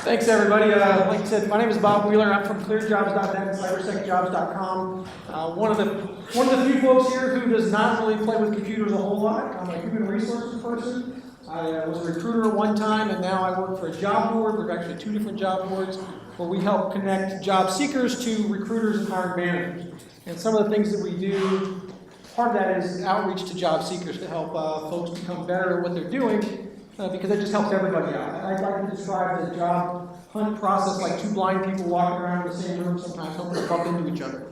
Thanks, everybody. Like I said, my name is Bob Wheeler. I'm from clearjobs.net and cybersecjobs.com. One of the few folks here who does not really play with computers a whole lot. I'm a human resources person. I was a recruiter at one time, and now I work for a job board. We're actually two different job boards where we help connect job seekers to recruiters and hiring managers. And some of the things that we do, part of that is outreach to job seekers to help folks become better at what they're doing, because it just helps everybody out. I like to describe the job hunt process like two blind people walking around in the same room, sometimes hoping to bump into each other.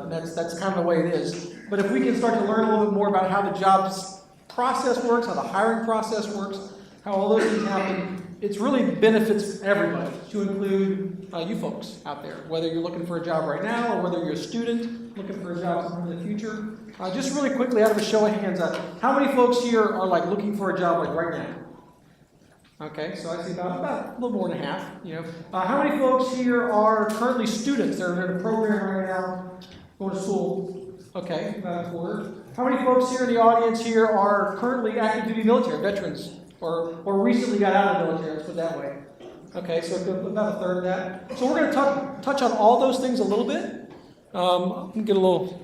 That's kind of the way it is. But if we can start to learn a little bit more about how the jobs process works, how the hiring process works, how all those things happen, it really benefits everybody, to include you folks out there, whether you're looking for a job right now or whether you're a student looking for a job sometime in the future. Just really quickly, out of a show of hands, how many folks here are like looking for a job like right now? Okay, so I see about a little more than half. How many folks here are currently students? They're in a program right now, going to school. Okay, about a quarter. How many folks here in the audience here are currently active duty military veterans, or recently got out of the military? Let's put it that way. Okay, so about a third of that. So we're going to touch on all those things a little bit. I'm going to get a little.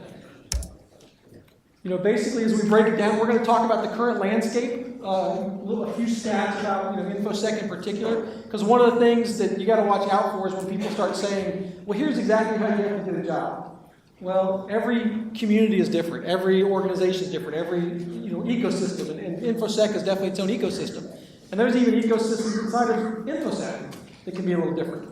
Basically, as we break it down, we're going to talk about the current landscape, a few stats about InfoSec in particular, because one of the things that you got to watch out for is when people start saying, well, here's exactly how you have to get a job. Well, every community is different, every organization is different, every ecosystem, and InfoSec is definitely its own ecosystem. And there's even ecosystems inside of InfoSec that can be a little different.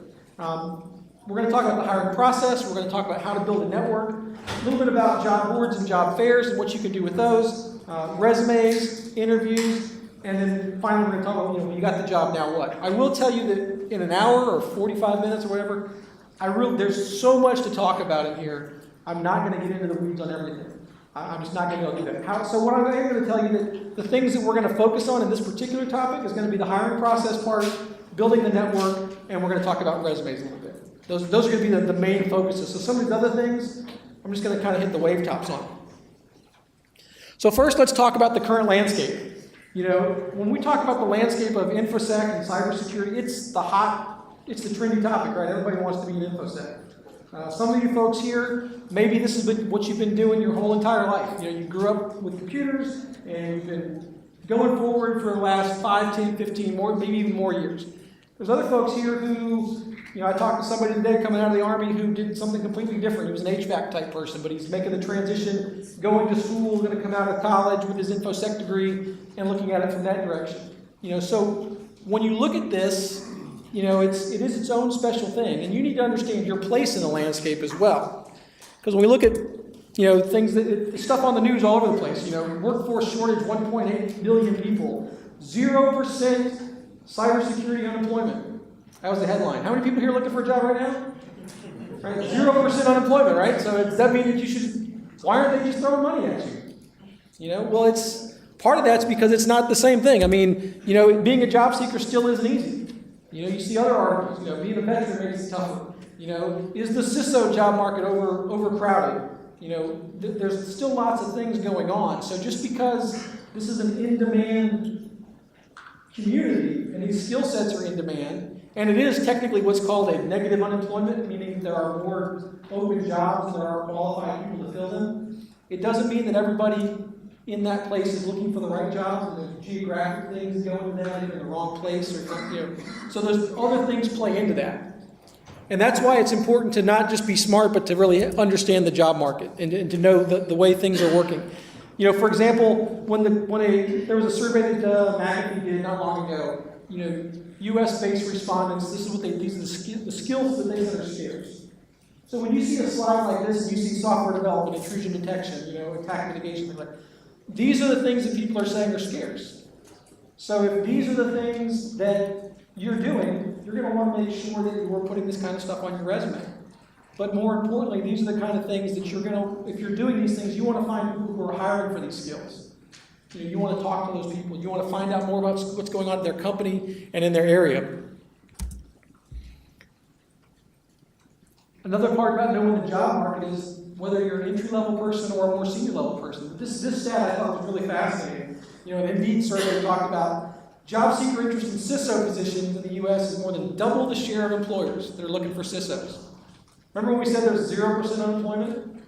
We're going to talk about the hiring process. We're going to talk about how to build a network, a little bit about job boards and job fairs and what you can do with those, resumes, interviews, and then finally we're going to talk about, when you got the job, now what? I will tell you that in an hour or 45 minutes or whatever, there's so much to talk about in here. I'm not going to get into the weeds on everything. I'm just not going to be able to do that. So what I'm going to tell you that the things that we're going to focus on in this particular topic is going to be the hiring process part, building the network, and we're going to talk about resumes a little bit. Those are going to be the main focuses. So some of these other things, I'm just going to kind of hit the wave tops on. So first, let's talk about the current landscape. When we talk about the landscape of InfoSec and cybersecurity, it's the trendy topic, right? Everybody wants to be in InfoSec. Some of you folks here, maybe this is what you've been doing your whole entire life. You grew up with computers, and you've been going forward for the last 5, 10, 15, more, maybe even more years. There's other folks here who, I talked to somebody today coming out of the Army who did something completely different. He was an HVAC type person, but he's making the transition, going to school, going to come out of college with his InfoSec degree and looking at it from that direction. So when you look at this, it is its own special thing, and you need to understand your place in the landscape as well. Because when we look at, things stuff on the news all over the place, workforce shortage, 1.8 million people, 0% cybersecurity unemployment. That was the headline. How many people here looking for a job right now? Right? 0% unemployment, right? So does that mean that why aren't they just throwing money at you? Well, it's part of that's because it's not the same thing. I mean, being a job seeker still isn't easy. You see other articles, being a veteran makes it tougher. Is the CISO job market overcrowded? There's still lots of things going on. So just because this is an in-demand community and these skill sets are in demand, and it is technically what's called a negative unemployment, meaning there are more open jobs than there are qualified people to fill them, it doesn't mean that everybody in that place is looking for the right jobs, and there's geographic things going to them in the wrong place, or so there's other things play into that. And that's why it's important to not just be smart, but to really understand the job market and to know the way things are working. For example, there was a survey that McAfee did not long ago. U.S.-based respondents. These are the skills that they said are scarce. So when you see a slide like this, and you see software development, intrusion detection, attack mitigation, these are the things that people are saying are scarce. So if these are the things that you're doing, you're going to want to make sure that you're putting this kind of stuff on your resume. But more importantly, these are the kind of things that if you're doing these things, you want to find people who are hiring for these skills. You want to talk to those people. You want to find out more about what's going on in their company and in their area. Another part about knowing the job market is whether you're an entry-level person or a more senior-level person. This stat I thought was really fascinating. An Indeed survey talked about Job seeker interest in CISO positions in the U.S. is more than double the share of employers that are looking for CISOs. Remember when we said there's 0% unemployment?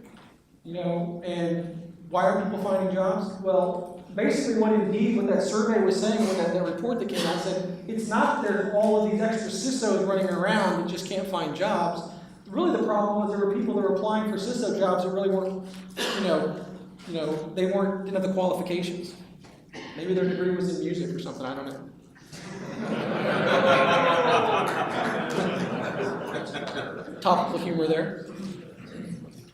And why are people finding jobs? Well, basically what that survey was saying, when that report that came out said, it's not that there's all of these extra CISOs running around that just can't find jobs. Really the problem was there were people that were applying for CISO jobs that really weren't, they didn't have the qualifications. Maybe their degree was in music or something, I don't know. Topical humor there.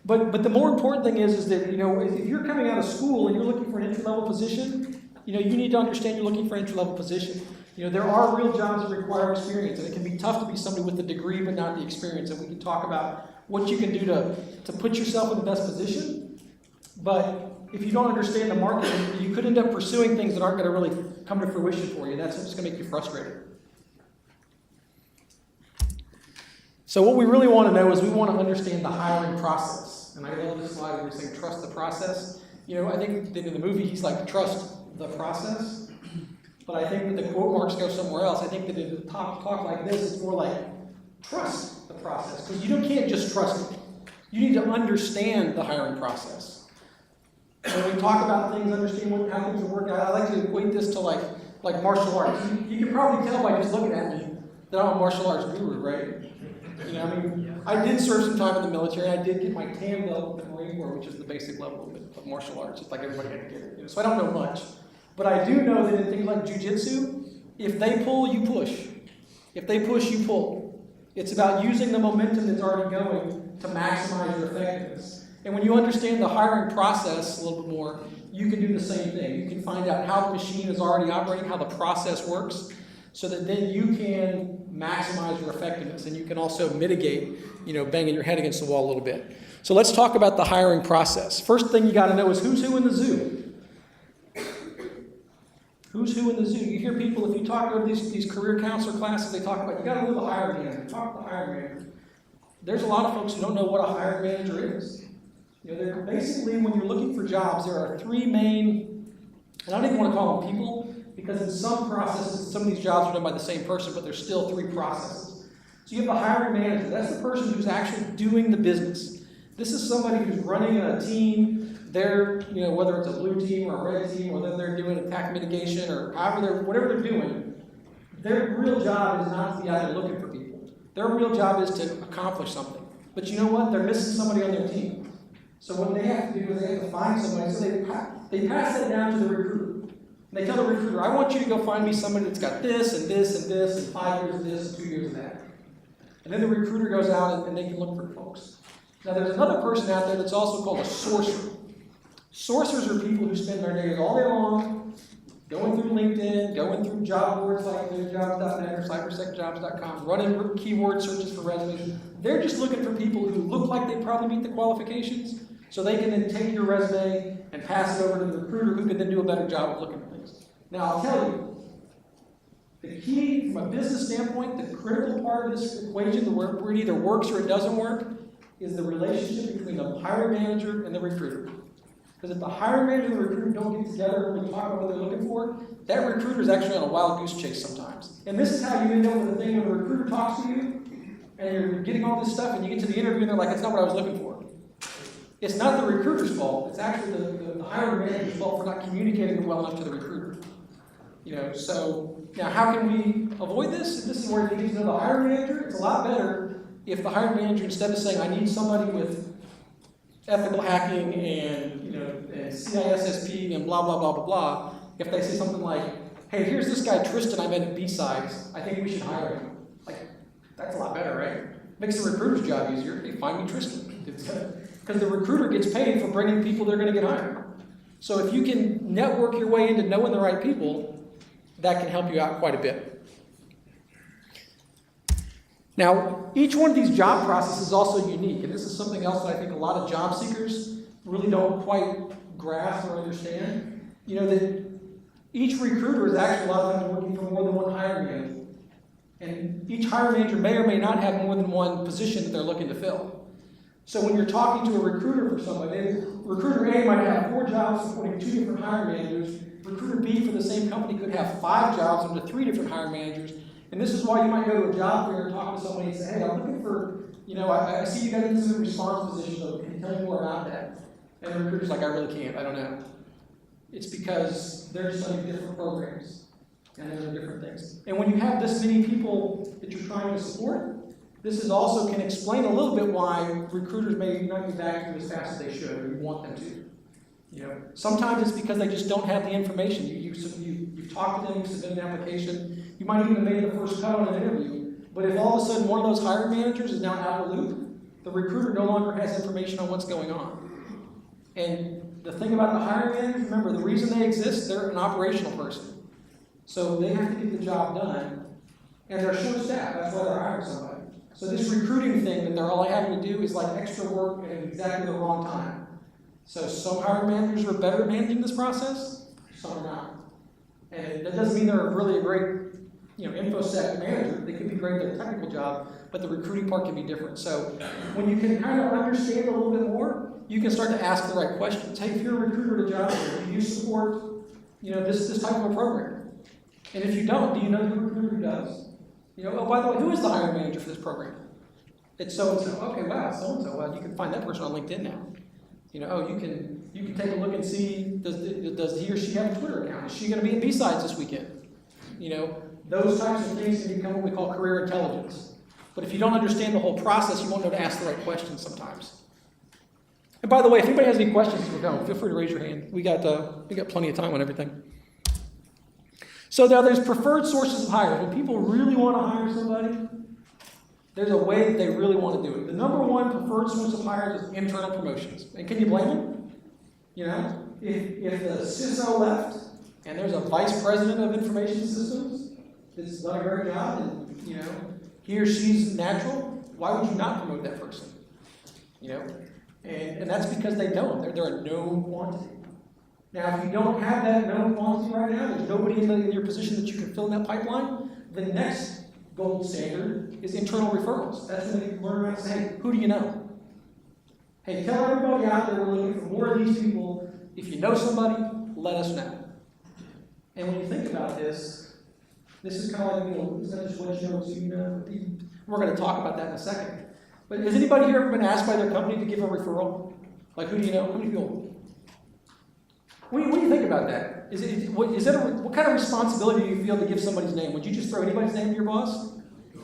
But the more important thing is that, if you're coming out of school and you're looking for an entry-level position, you need to understand you're looking for an entry-level position. There are real jobs that require experience, and it can be tough to be somebody with the degree but not the experience, and we can talk about what you can do to put yourself in the best position. But if you don't understand the market, you could end up pursuing things that aren't going to really come to fruition for you. That's what's going to make you frustrated. So what we really want to know is we want to understand the hiring process. And I love this slide where we're saying trust the process. I think that in the movie he's like, trust the process. But I think that the quote marks go somewhere else. I think that in a talk like this, it's more like trust the process. Because you can't just trust it. You need to understand the hiring process. When we talk about things, understand how things will work out. I like to equate this to like martial arts. You can probably tell by just looking at me that I'm a martial arts guru, right? I did serve some time in the military. I did get my TAM belt in the Marine Corps, which is the basic level of martial arts. It's like everybody had to get it. So I don't know much. But I do know that in things like jiu-jitsu, if they pull, you push. If they push, you pull. It's about using the momentum that's already going to maximize your effectiveness. And when you understand the hiring process a little bit more, you can do the same thing. You can find out how the machine is already operating, how the process works, so that then you can maximize your effectiveness, and you can also mitigate, banging your head against the wall a little bit. So let's talk about the hiring process. First thing you got to know is who's who in the zoo. Who's who in the zoo? You hear people, if you talk over these career counselor classes, they talk about, you got to know the hiring manager. Talk to the hiring manager. There's a lot of folks who don't know what a hiring manager is. Basically, when you're looking for jobs, there are three main, and I don't even want to call them people, because in some processes, some of these jobs are done by the same person, but there's still three processes. So you have the hiring manager. That's the person who's actually doing the business. This is somebody who's running a team. They're, whether it's a blue team or a red team, or whether they're doing attack mitigation or whatever they're doing, their real job is not to be out there looking for people. Their real job is to accomplish something. But you know what? They're missing somebody on their team. So what they have to do is they have to find somebody. So they pass that down to the recruiter. And they tell the recruiter, I want you to go find me somebody that's got this and this and this and 5 years of this and 2 years of that. And then the recruiter goes out and they can look for folks. Now there's another person out there that's also called a sourcer. Sourcers are people who spend their days all day long going through LinkedIn, going through job boards like jobs.net or cybersecjobs.com, running keyword searches for resumes. They're just looking for people who look like they probably meet the qualifications, so they can then take your resume and pass it over to the recruiter who can then do a better job of looking at things. Now, I'll tell you, the key from a business standpoint, the critical part of this equation, where it either works or it doesn't work, is the relationship between the hiring manager and the recruiter. Because if the hiring manager and the recruiter don't get together and really talk about what they're looking for, that recruiter is actually on a wild goose chase sometimes. And this is how you end up with the thing when the recruiter talks to you, and you're getting all this stuff, and you get to the interview and they're like, that's not what I was looking for. It's not the recruiter's fault. It's actually the hiring manager's fault for not communicating well enough to the recruiter. So now how can we avoid this? This is where you get to know the hiring manager. It's a lot better if the hiring manager, instead of saying, I need somebody with ethical hacking and CISSP and blah, blah, blah, blah, blah, if they say something like, hey, here's this guy Tristan I met at BSides. I think we should hire him. That's a lot better, right? Makes the recruiter's job easier. Hey, find me Tristan. Because the recruiter gets paid for bringing people they're going to get hired. So if you can network your way into knowing the right people, that can help you out quite a bit. Now, each one of these job processes is also unique, and this is something else that I think a lot of job seekers really don't quite grasp or understand. That each recruiter is actually a lot of times working for more than one hiring manager. And each hiring manager may or may not have more than one position that they're looking to fill. So when you're talking to a recruiter for somebody, recruiter A might have 4 jobs supporting 2 different hiring managers, recruiter B for the same company could have 5 jobs under 3 different hiring managers. And this is why you might go to a job fair and talk to somebody and say, hey, I'm looking for, I see you got into the response position, so can you tell me more about that? And the recruiter's like, I really can't, I don't know. It's because they're just under different programs and they're doing different things. And when you have this many people that you're trying to support, this is also can explain a little bit why recruiters may not get back to you as fast as they should, or you want them to. Sometimes it's because they just don't have the information. You've talked to them, you submitted an application, you might even have made the first cut on an interview, but if all of a sudden one of those hiring managers is now out of the loop, the recruiter no longer has information on what's going on. And the thing about the hiring managers, remember, the reason they exist, they're an operational person. So they have to get the job done, and they're short-staffed, that's why they're hiring somebody. So this recruiting thing that they're all having to do is like extra work at exactly the wrong time. So some hiring managers are better at managing this process, some are not. And that doesn't mean they're really a great, InfoSec manager. They could be great at their technical job, but the recruiting part can be different. So when you can kind of understand a little bit more, you can start to ask the right questions. Hey, if you're a recruiter at a job, do you support, this type of a program? And if you don't, do you know the recruiter who does? Oh, by the way, who is the hiring manager for this program? It's so-and-so. Okay, wow, so-and-so. Well, you can find that person on LinkedIn now. You can take a look and see, does he or she have a Twitter account? Is she going to be at BSides this weekend? Those types of things can become what we call career intelligence. But if you don't understand the whole process, you won't know to ask the right questions sometimes. And by the way, if anybody has any questions as we're going, feel free to raise your hand. We got plenty of time on everything. So now there's preferred sources of hire. When people really want to hire somebody, there's a way that they really want to do it. The number one preferred source of hire is internal promotions. And can you blame them? If the CISO left and there's a vice president of information systems that's done a great job and, he or she's natural, why would you not promote that person? And that's because they know them. They're a known quantity. Now, if you don't have that known quantity right now, there's nobody in your position that you can fill in that pipeline, the next gold standard is internal referrals. That's when you learn around and say, hey, who do you know? Hey, tell everybody out there we're looking for more of these people. If you know somebody, let us know. And when you think about this is kind of like, is that just what you know, so you know? We're going to talk about that in a second. But has anybody here ever been asked by their company to give a referral? Like, who do you know? How many people? What do you think about that? What kind of responsibility do you feel to give somebody's name? Would you just throw anybody's name to your boss?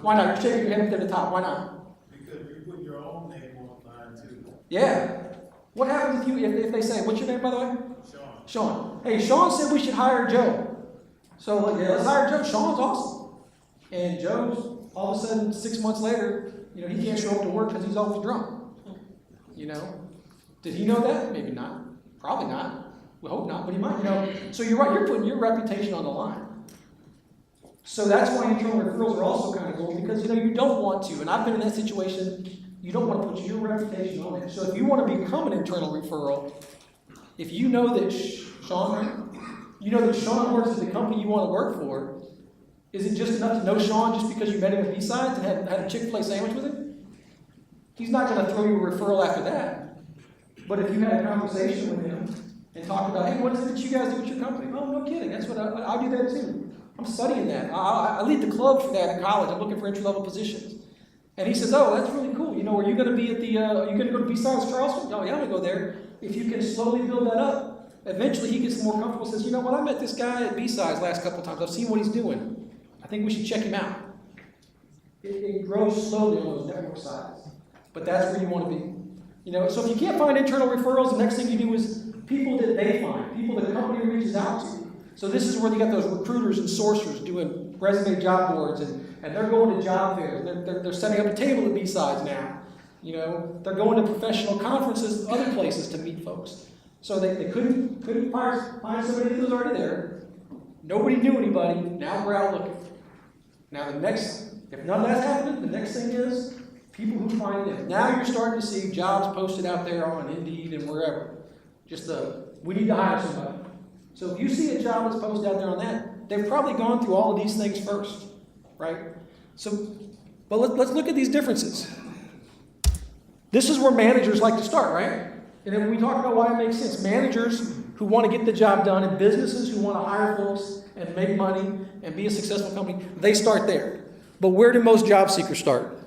Why not? You're shaking your head up there at the top. Why not? Because you put your own name on line too. Yeah. What happens if they say, what's your name, by the way? Sean. Sean. Hey, Sean said we should hire Joe. So let's hire Joe. Sean's awesome. And Joe's all of a sudden 6 months later, he can't show up to work because he's always drunk. Did he know that? Maybe not. Probably not. We hope not, but he might. So you're right. You're putting your reputation on the line. So that's why internal referrals are also kind of cool because you don't want to, and I've been in that situation. You don't want to put your reputation on it. So if you want to become an internal referral, if you know that Sean works at the company you want to work for, is it just enough to know Sean just because you met him at BSides and had a Chick-fil-A sandwich with him? He's not going to throw you a referral after that. But if you had a conversation with him and talked about, hey, what is it that you guys do at your company? Oh, no kidding. That's what I do that too. I'm studying that. I lead the club for that at college. I'm looking for entry-level positions. And he says, oh, that's really cool. Are you going to be at are you going to go to BSides Charleston? Oh, yeah, I'm going to go there. If you can slowly build that up, eventually he gets more comfortable and says, you know what, I met this guy at BSides last couple of times. I've seen what he's doing. I think we should check him out. It grows slowly on those network sides. But that's where you want to be. So if you can't find internal referrals, the next thing you do is people that they find, people the company reaches out to. So this is where you got those recruiters and sourcers doing resume job boards, and they're going to job fairs. They're setting up a table at BSides now. They're going to professional conferences, other places to meet folks. So they couldn't find somebody that was already there. Nobody knew anybody. Now we're out looking. Now if none of that's happening, the next thing is people who find them. Now you're starting to see jobs posted out there on Indeed and wherever. We need to hire somebody. So if you see a job that's posted out there on that, they've probably gone through all of these things first, right? But let's look at these differences. This is where managers like to start, right? And then when we talk about why it makes sense, managers who want to get the job done and businesses who want to hire folks and make money and be a successful company, they start there. But where do most job seekers start?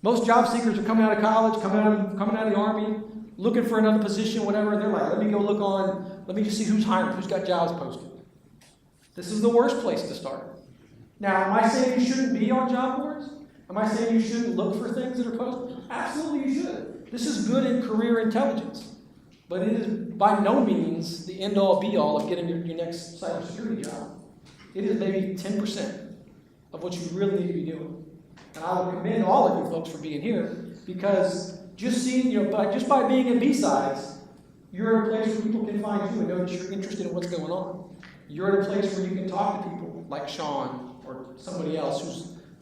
Most job seekers are coming out of college, coming out of the Army, looking for another position, whatever, and they're like, let me just see who's hiring, who's got jobs posted. This is the worst place to start. Now, am I saying you shouldn't be on job boards? Am I saying you shouldn't look for things that are posted? Absolutely you should. This is good in career intelligence. But it is by no means the end-all, be-all of getting your next cybersecurity job. It is maybe 10% of what you really need to be doing. And I would commend all of you folks for being here, because just by being in BSides, you're in a place where people can find you and know that you're interested in what's going on. You're in a place where you can talk to people like Sean or somebody else who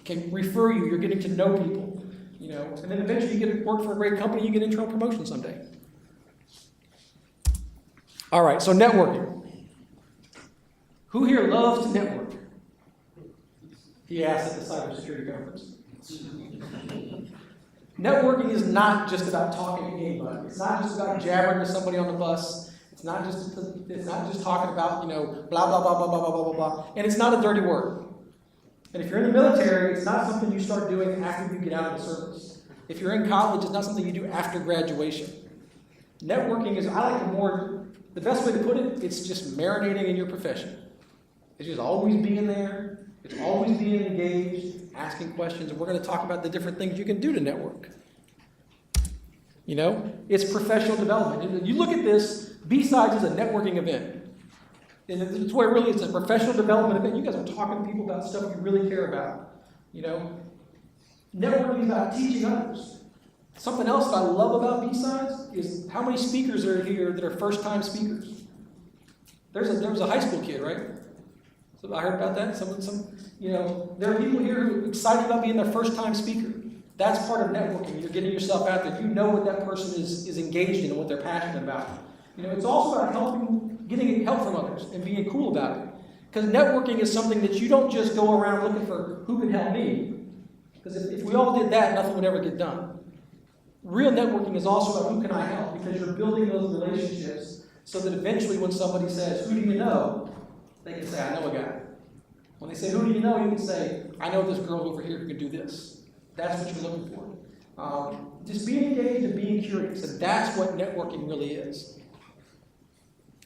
can refer you. You're getting to know people, and then eventually you get to work for a great company. You get internal promotion someday. All right, so networking. Who here loves to network? He asked at the cybersecurity conference. Networking is not just about talking to anybody. It's not just about jabbering to somebody on the bus. It's not just talking about, blah, blah, blah, blah, blah, blah, blah, blah. And it's not a dirty word. And if you're in the military, it's not something you start doing after you get out of the service. If you're in college, it's not something you do after graduation. Networking is, the best way to put it, it's just marinating in your profession. It's just always being there. It's always being engaged, asking questions, and we're going to talk about the different things you can do to network. It's professional development. And you look at this, BSides is a networking event. And it's what it really is, a professional development event. You guys are talking to people about stuff you really care about. Networking is about teaching others. Something else that I love about BSides is how many speakers are here that are first-time speakers. There was a high school kid, right? So I heard about that. There are people here who are excited about being their first-time speaker. That's part of networking. You're getting yourself out there. You know what that person is engaged in and what they're passionate about. It's also about getting help from others and being cool about it. Because networking is something that you don't just go around looking for who can help me. Because if we all did that, nothing would ever get done. Real networking is also about who can I help, because you're building those relationships so that eventually when somebody says, who do you know? They can say, I know a guy. When they say, who do you know? You can say, I know this girl over here who can do this. That's what you're looking for. Just being engaged and being curious. And that's what networking really is.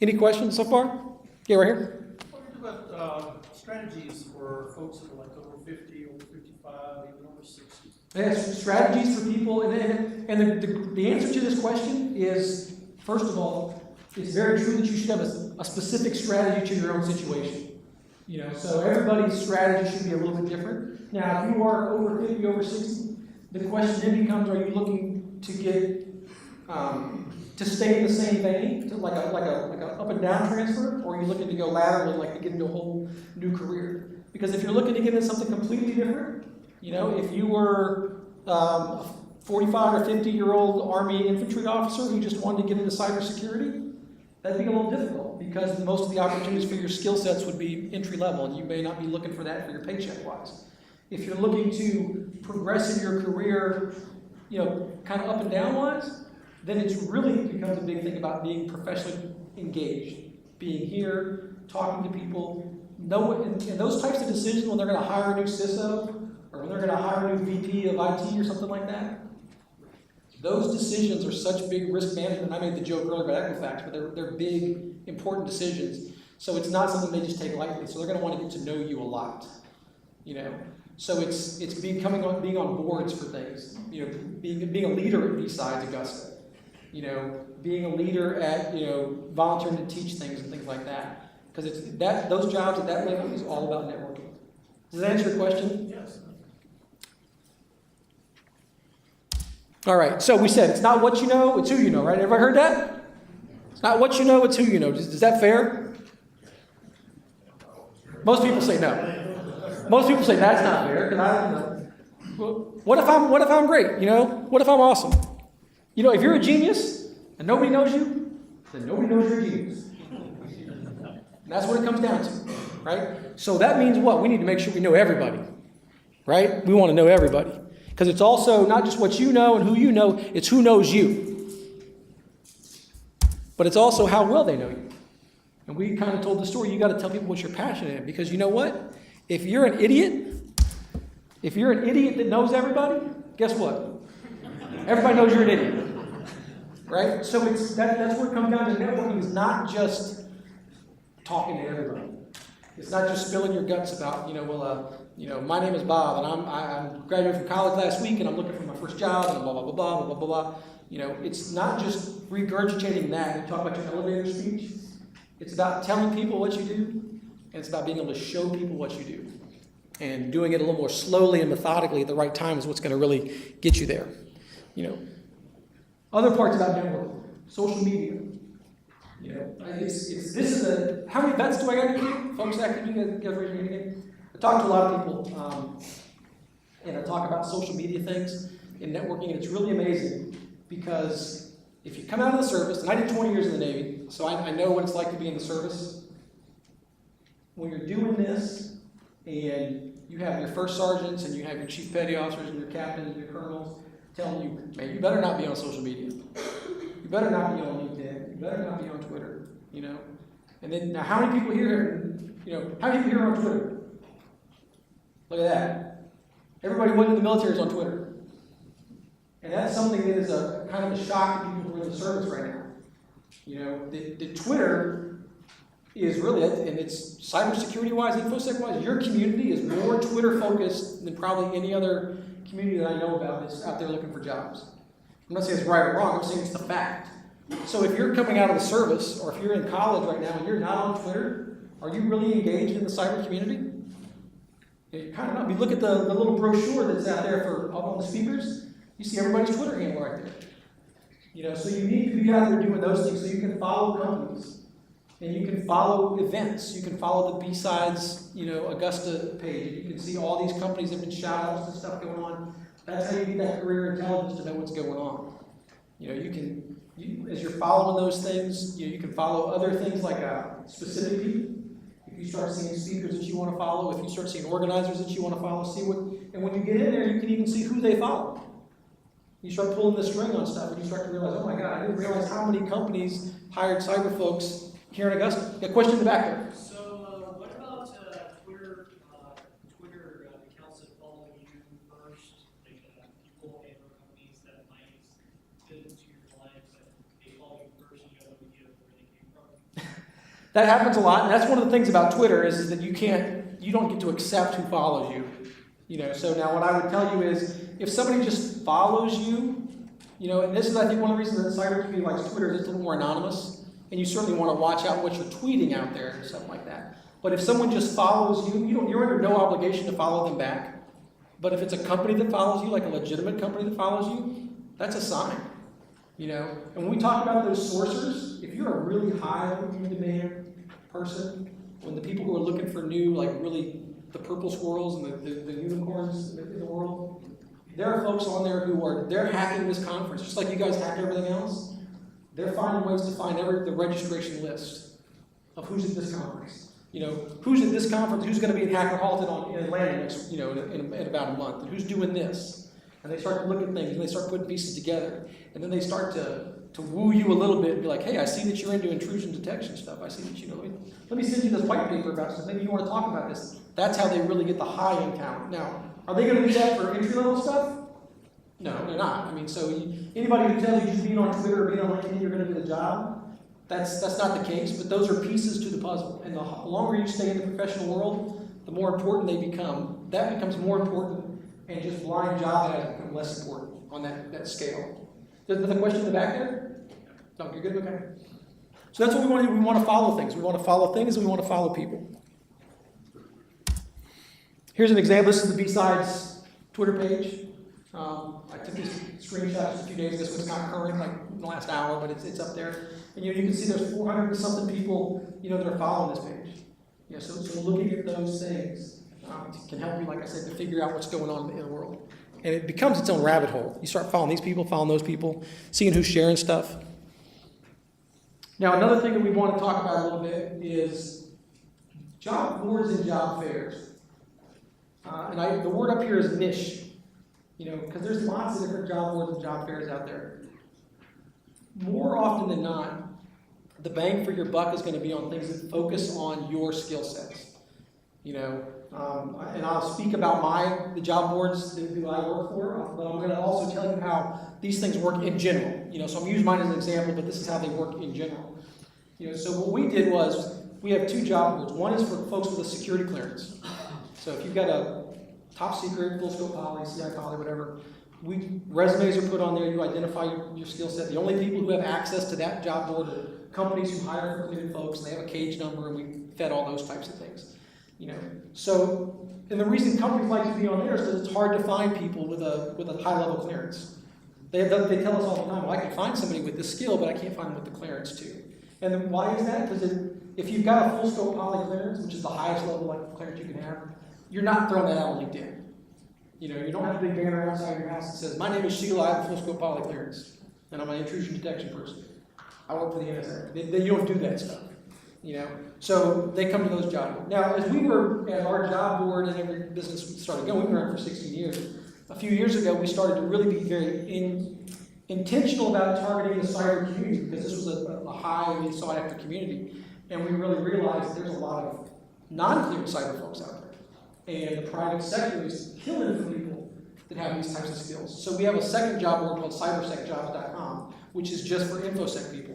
Any questions so far? Yeah, right here. What do you do about strategies for folks who are like over 50, over 55, even over 60? Yes, strategies for people. And the answer to this question is, first of all, it's very true that you should have a specific strategy to your own situation. So everybody's strategy should be a little bit different. Now, if you are over 50, over 60, the question then becomes, are you looking to get to stay in the same vein, like a up and down transfer, or are you looking to go laterally, like to get into a whole new career? Because if you're looking to get into something completely different, if you were a 45 or 50-year-old Army infantry officer who just wanted to get into cybersecurity, that'd be a little difficult, because most of the opportunities for your skill sets would be entry level, and you may not be looking for that for your paycheck wise. If you're looking to progress in your career, kind of up and down wise, then it really becomes a big thing about being professionally engaged, being here, talking to people, and those types of decisions when they're going to hire a new CISO, or when they're going to hire a new VP of IT or something like that. Those decisions are such big risk management. I made the joke earlier about Equifax, but they're big, important decisions. So it's not something they just take lightly. So they're going to want to get to know you a lot. So it's being on boards for things. Being a leader at BSidesAugusta. Being a leader at volunteering to teach things and things like that. Because those jobs at that level is all about networking. Does that answer your question? Yes. All right, so we said it's not what you know, it's who you know, right? Everybody heard that? It's not what you know, it's who you know. Is that fair? Most people say no. Most people say that's not fair, because I don't know. Well, what if I'm great? What if I'm awesome? If you're a genius and nobody knows you, then nobody knows you're a genius. And that's what it comes down to, right? So that means what? We need to make sure we know everybody, right? We want to know everybody. Because it's also not just what you know and who you know, it's who knows you. but it's also how well they know you. And we kind of told the story, you got to tell people what you're passionate in, because you know what? If you're an idiot that knows everybody, guess what? Everybody knows you're an idiot, right? So that's where it comes down to. Networking is not just talking to everybody. It's not just spilling your guts about, my name is Bob, and I graduated from college last week, and I'm looking for my first job, and blah, blah, blah, blah, blah, blah, blah. It's not just regurgitating that. You talk about your elevator speech. It's about telling people what you do, and it's about being able to show people what you do. And doing it a little more slowly and methodically at the right time is what's going to really get you there. Other parts about networking, social media. How many bets do I got to do? Folks, can you guys raise your hand again? I talk to a lot of people, and I talk about social media things in networking, and it's really amazing because if you come out of the service, and I did 20 years in the Navy, so I know what it's like to be in the service. When you're doing this, and you have your first sergeants, and you have your chief petty officers, and your captains, and your colonels telling you, man, you better not be on social media. You better not be on LinkedIn. You better not be on Twitter, And then, now how many people here, how many people here are on Twitter? Look at that. Everybody who went in the military is on Twitter. And that's something that is a kind of a shock to people who are in the service right now. The Twitter is really, and it's cybersecurity-wise, InfoSec-wise, your community is more Twitter-focused than probably any other community that I know about that's out there looking for jobs. I'm not saying it's right or wrong, I'm saying it's the fact. So if you're coming out of the service, or if you're in college right now and you're not on Twitter, are you really engaged in the cyber community? You're kind of not. If you look at the little brochure that's out there for all the speakers, you see everybody's Twitter handle right there. So you need to be out there doing those things so you can follow companies. And you can follow events. You can follow the BSides, Augusta page. You can see all these companies that have been shout-outs and stuff going on. That's how you get that career intelligence to know what's going on. As you're following those things, you can follow other things like specific people. If you start seeing speakers that you want to follow, if you start seeing organizers that you want to follow, and when you get in there, you can even see who they follow. You start pulling the string on stuff, and you start to realize, oh my God, I didn't realize how many companies hired cyber folks here in Augusta. Got a question in the back there. So, what about Twitter accounts that follow you first, like people and or companies that might fit into your clients, that they follow you first, and you have no idea where they came from? That happens a lot, and that's one of the things about Twitter is that you don't get to accept who follows you. So now what I would tell you is, if somebody just follows you, and this is, I think, one of the reasons that cyber community likes Twitter is it's a little more anonymous, and you certainly want to watch out what you're tweeting out there and stuff like that. But if someone just follows you, you're under no obligation to follow them back. But if it's a company that follows you, like a legitimate company that follows you, that's a sign. And when we talk about those sourcers, if you're a really high in-demand person, when the people who are looking for new, like really the purple squirrels and the unicorns in the world, there are folks on there they're hacking this conference, just like you guys hack everything else. They're finding ways to find the registration list of who's at this conference. Who's at this conference, who's going to be in Hacker Halted in Atlanta next, in about a month, and who's doing this. And they start to look at things, and they start putting pieces together. And then they start to woo you a little bit and be like, hey, I see that you're into intrusion detection stuff. I see that let me send you this white paper about stuff. Maybe you want to talk about this. That's how they really get the high-end talent. Now, are they going to do that for entry-level stuff? No, they're not. So anybody who tells you just being on Twitter or being on LinkedIn you're going to get a job, that's not the case, but those are pieces to the puzzle. And the longer you stay in the professional world, the more important they become. That becomes more important, and just blind job ads become less important on that scale. Is there a question in the back there? No, you're good? Okay. So that's what we want to do. We want to follow things. We want to follow things, and we want to follow people. Here's an example. This is the BSides Twitter page. I took these screenshots a few days ago, so it's not current, like in the last hour, but it's up there. And you can see there's 400 and something people, that are following this page. So looking at those things can help you, like I said, to figure out what's going on in the world. And it becomes its own rabbit hole. You start following these people, following those people, seeing who's sharing stuff. Now, another thing that we want to talk about a little bit is job boards and job fairs. The word up here is niche, because there's lots of different job boards and job fairs out there. More often than not, the bang for your buck is going to be on things that focus on your skill sets. You know, and I'll speak about the job boards that I work for, but I'm going to also tell you how these things work in general. You know, so I'm using mine as an example, but this is how they work in general. You know, so what we did was we have 2 job boards. One is for folks with a security clearance. So if you've got a top secret, full scope poly, CI poly, whatever, resumes are put on there. You identify your skill set. The only people who have access to that job board are companies who hire for cleared folks. They have a cage number, and we fed all those types of things. You know, so, and the reason companies like to be on there is because it's hard to find people with a high level clearance. They tell us all the time, well, I can find somebody with this skill, but I can't find them with the clearance too. And then why is that? Because if you've got a full scope poly clearance, which is the highest level of clearance you can have, you're not throwing that out on LinkedIn. You know, you don't have a big banner outside your house that says, my name is Sheila, I have a full scope poly clearance, and I'm an intrusion detection person. I work for the NSA. You don't do that stuff. You know, so they come to those job boards. Now, as we were at our job board and every business started going, we were around for 16 years. A few years ago, we started to really be very intentional about targeting the cyber community because this was a highly sought after community. And we really realized there's a lot of non-cleared cyber folks out there. And the private sector is killing for people that have these types of skills. So we have a second job board called cybersecjobs.com, which is just for InfoSec people.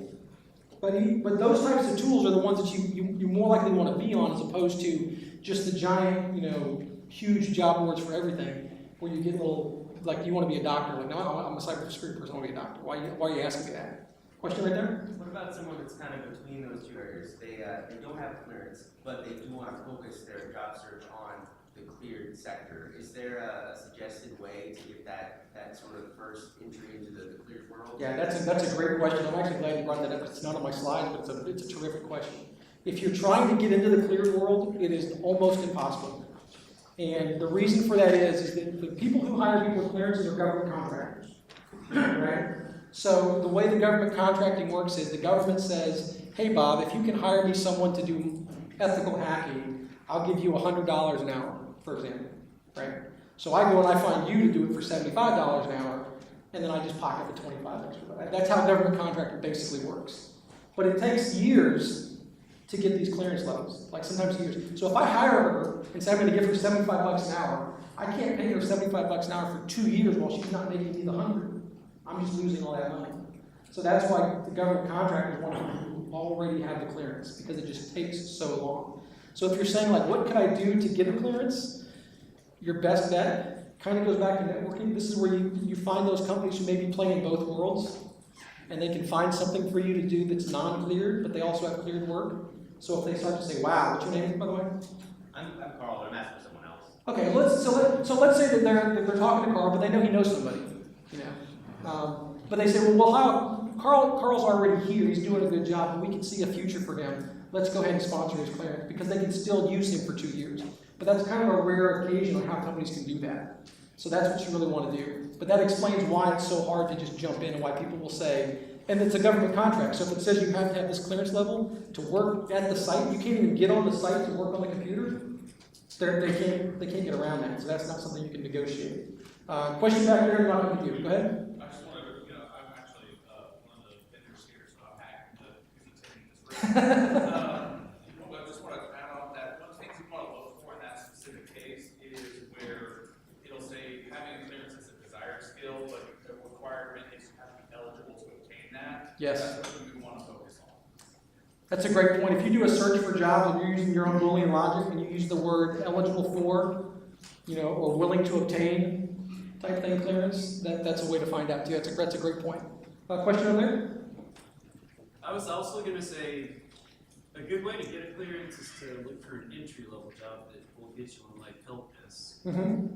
But those types of tools are the ones that you more likely want to be on as opposed to just the giant, you know, huge job boards for everything where you get little, like you want to be a doctor. Like, no, I'm a cybersecurity person, I want to be a doctor. Why are you asking me that? Question right there? What about someone that's kind of between those 2 areas? They don't have clearance, but they do want to focus their job search on the cleared sector. Is there a suggested way to get that sort of first entry into the cleared world? Yeah, that's a great question. I'm actually glad you brought that up. It's not on my slides, but it's a terrific question. If you're trying to get into the cleared world, it is almost impossible. And the reason for that is that the people who hire people with clearances are government contractors, right? So the way the government contracting works is the government says, hey, Bob, if you can hire me someone to do ethical hacking, I'll give you $100 an hour, for example, right? So I go and I find you to do it for $75 an hour, and then I just pocket the $25 extra. That's how government contracting basically works. But it takes years to get these clearance levels, like sometimes years. So if I hire her and say I'm going to give her $75 an hour, I can't pay her $75 an hour for 2 years while she's not making me the 100. I'm just losing all that money. So that's why the government contractors want people who already have the clearance, because it just takes so long. So if you're saying, like, what can I do to get a clearance? Your best bet kind of goes back to networking. This is where you find those companies who maybe play in both worlds, and they can find something for you to do that's non-cleared, but they also have cleared work. So if they start to say, wow, what's your name, by the way? I'm Carl, but I'm asking for someone else. Okay, let's say that they're talking to Carl, but they know he knows somebody, you know. But they say, well, Carl's already here, he's doing a good job, and we can see a future for him. Let's go ahead and sponsor his clearance, because they can still use him for 2 years. But that's kind of a rare occasion on how companies can do that. So that's what you really want to do. But that explains why it's so hard to just jump in, and why people will say, and it's a government contract, so if it says you have to have this clearance level to work at the site, you can't even get on the site to work on the computer. They can't get around that, so that's not something you can negotiate. Question back there, not going to do. Go ahead. I just wanted to, I'm actually one of the vendors here, so I'm happy to participate in this. But I just want to add on that one of the things you want to look for in that specific case is where it'll say having clearance is a desired skill, but the requirement is you have to be eligible to obtain that. Yes. That's what we want to focus on. That's a great point. If you do a search for jobs and you're using your own Boolean logic and you use the word eligible for, you know, or willing to obtain type thing clearance, that's a way to find out too. That's a great point. Question over there? I was also going to say a good way to get a clearance is to look for an entry-level job that will get you on like help desk. Mm-hmm.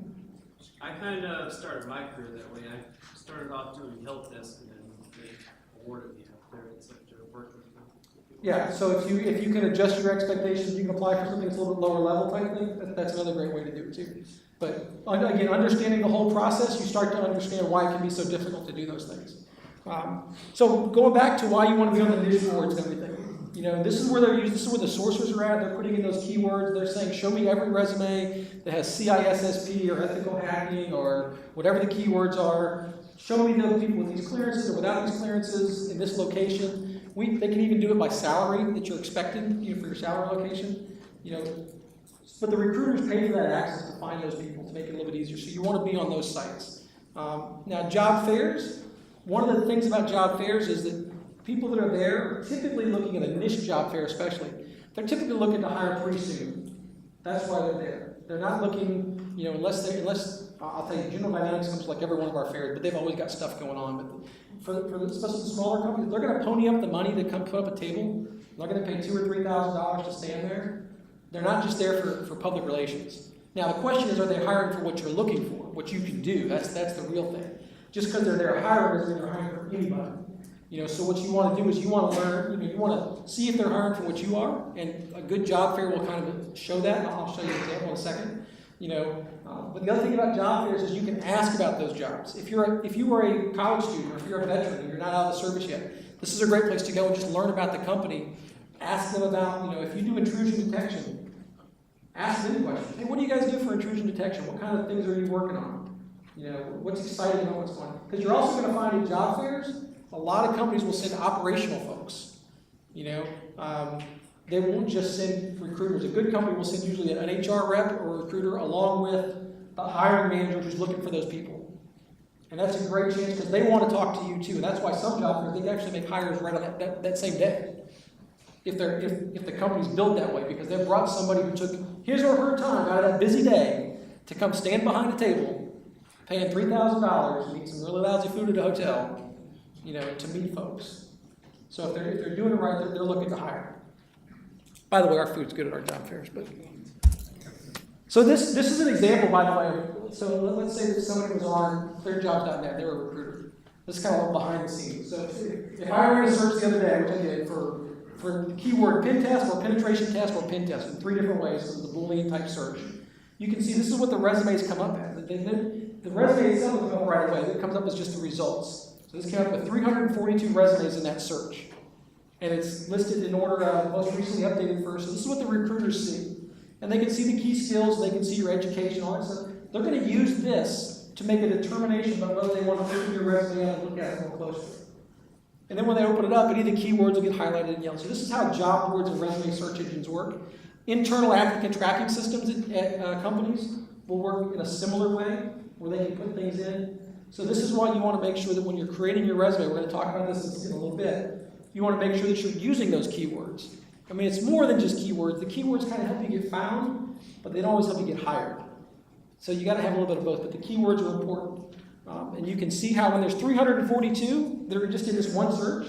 I kind of started my career that way. I started off doing help desk and then they awarded me a clearance after working with them. Yeah, so if you can adjust your expectations, you can apply for something that's a little bit lower level type thing. That's another great way to do it too. But again, understanding the whole process, you start to understand why it can be so difficult to do those things. So going back to why you want to be on the niche boards and everything. You know, this is where the sourcers are at. They're putting in those keywords. They're saying, show me every resume that has CISSP or ethical hacking or whatever the keywords are. Show me those people with these clearances or without these clearances in this location. They can even do it by salary that you're expected, for your salary location, But the recruiters pay for that access to find those people to make it a little bit easier. So you want to be on those sites. Now, job fairs. One of the things about job fairs is that people that are there are typically looking at a niche job fair, especially. They're typically looking to hire pretty soon. That's why they're there. They're not looking, unless I'll tell you, General Dynamics comes to like every one of our fairs, but they've always got stuff going on. But especially the smaller companies, they're going to pony up the money to come put up a table. They're going to pay $2,000 or $3,000 to stand there. They're not just there for public relations. Now the question is, are they hiring for what you're looking for, what you can do? That's the real thing. Just because they're there hiring doesn't mean they're hiring for anybody. So what you want to do is you want to learn, you want to see if they're hiring for what you are, and a good job fair will kind of show that. I'll show you an example in a second. But the other thing about job fairs is you can ask about those jobs. If you are a college student or if you're a veteran and you're not out of the service yet, this is a great place to go and just learn about the company. Ask them about, if you do intrusion detection, ask them questions. Hey, what do you guys do for intrusion detection? What kind of things are you working on? What's exciting about what's going on? Because you're also going to find in job fairs, a lot of companies will send operational folks. They won't just send recruiters. A good company will send usually an HR rep or a recruiter along with the hiring manager who's looking for those people. And that's a great chance because they want to talk to you too. And that's why some job fairs, they actually make hires right on that same day. If the company's built that way, because they've brought somebody who took his or her time out of that busy day to come stand behind a table, paying $3,000 to eat some really lousy food at a hotel, to meet folks. So if they're doing it right, they're looking to hire. By the way, our food's good at our job fairs, but so this is an example, by the way. So let's say that somebody was on clearjobs.net, they were a recruiter. This is kind of behind the scenes. So if I ran a search the other day, which I did for the keyword pen test or penetration test or pen test in 3 different ways, this is the Boolean type search. You can see this is what the resumes come up as. The resume itself doesn't come up right away. It comes up as just the results. So this came up with 342 resumes in that search. And it's listed in order of most recently updated first. So this is what the recruiters see. And they can see the key skills, they can see your education, all that stuff. They're going to use this to make a determination about whether they want to open your resume and look at it more closely. And then when they open it up, any of the keywords will get highlighted in yellow. So this is how job boards and resume search engines work. Internal applicant tracking systems at companies will work in a similar way, where they can put things in. So this is why you want to make sure that when you're creating your resume, we're going to talk about this in a little bit, you want to make sure that you're using those keywords. I mean, it's more than just keywords. The keywords kind of help you get found, but they don't always help you get hired. So you got to have a little bit of both, but the keywords are important. And you can see how when there's 342 that are just in this one search,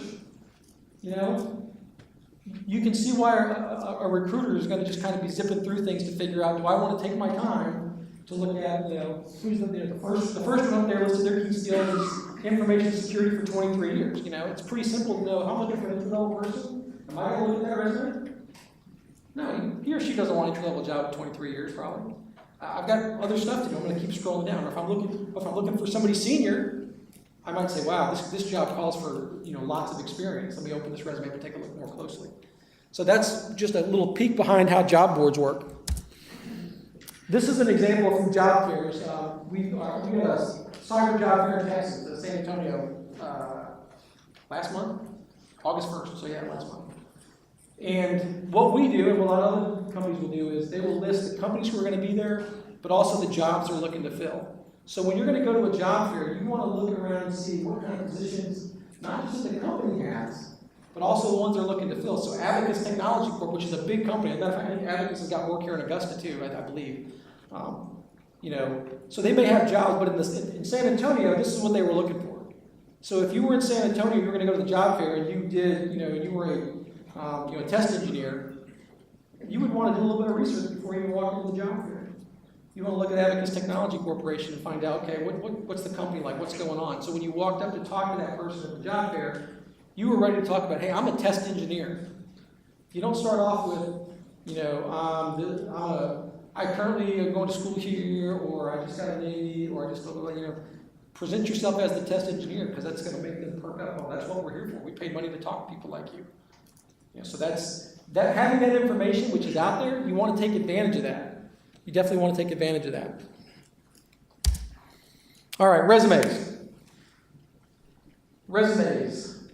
you can see why a recruiter is going to just kind of be zipping through things to figure out, do I want to take my time to look at, who's the first one up there listed their key skills is information security for 23 years. It's pretty simple to know, if I'm looking for an entry-level person, am I going to look at that resume? No, he or she doesn't want an entry-level job at 23 years, probably. I've got other stuff to do. I'm going to keep scrolling down. Or if I'm looking for somebody senior, I might say, wow, this job calls for lots of experience. Let me open this resume and take a look more closely. So that's just a little peek behind how job boards work. This is an example from job fairs. We had a cyber job fair in Texas, at San Antonio, last month, August 1st. So yeah, last month. And what we do, and what a lot of other companies will do, is they will list the companies who are going to be there, but also the jobs they're looking to fill. So when you're going to go to a job fair, you want to look around and see what kind of positions, not just the company has, but also the ones they're looking to fill. So Abacus Technology Corp, which is a big company, as a matter of fact, I think Abacus has got work here in Augusta too, I believe. So they may have jobs, but in San Antonio, this is what they were looking for. So if you were in San Antonio, you were going to go to the job fair, and you were a test engineer, you would want to do a little bit of research before you walk into the job fair. You want to look at Abacus Technology Corporation and find out, okay, what's the company like? What's going on? So when you walked up to talk to that person at the job fair, you were ready to talk about, hey, I'm a test engineer. You don't start off with, I currently am going to school here, or I just got a Navy, or I just, present yourself as the test engineer, because that's going to make them perk up. Well, that's what we're here for. We paid money to talk to people like you. So having that information, which is out there, you want to take advantage of that. You definitely want to take advantage of that. All right, resumes.